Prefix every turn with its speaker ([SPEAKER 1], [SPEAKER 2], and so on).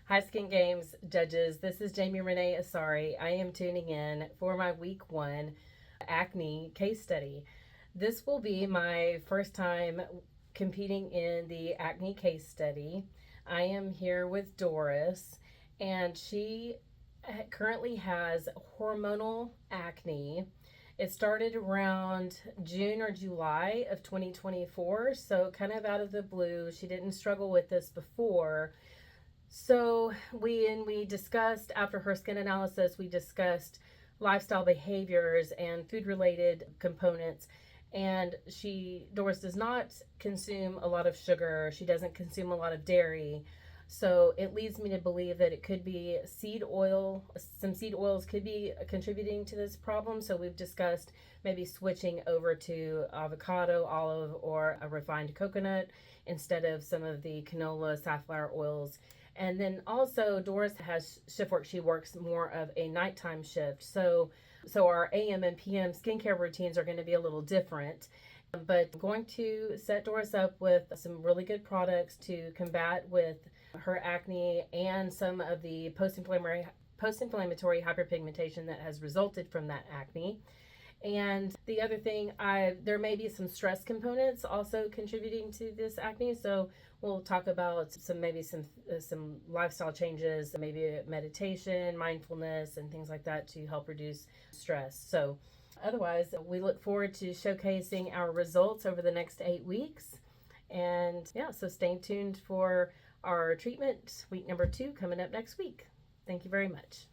[SPEAKER 1] Hi, Skin Games judges. This is Renee Asare. I am tuning in for my week 1 acne case study. This will be my first time competing in the acne case study. I am here with Doris, and she currently has hormonal acne. It started around June or July of 2024, so kind of out of the blue. She didn't struggle with this before. So we discussed, after her skin analysis, we discussed lifestyle behaviors and food related components. And Doris does not consume a lot of sugar. She doesn't consume a lot of dairy. So it leads me to believe that it could be seed oil. Some seed oils could be contributing to this problem. So we've discussed maybe switching over to avocado, olive, or a refined coconut instead of some of the canola, safflower oils. And then also Doris has shift work. She works more of a nighttime shift. So our AM and PM skincare routines are going to be a little different. But I'm going to set Doris up with some really good products to combat with her acne and some of the post-inflammatory hyperpigmentation that has resulted from that acne. And the other thing, there may be some stress components also contributing to this acne. So we'll talk about some lifestyle changes, maybe meditation, mindfulness, and things like that to help reduce stress. So otherwise, we look forward to showcasing our results over the next 8 weeks. And yeah, so stay tuned for our treatment, week number 2, coming up next week. Thank you very much.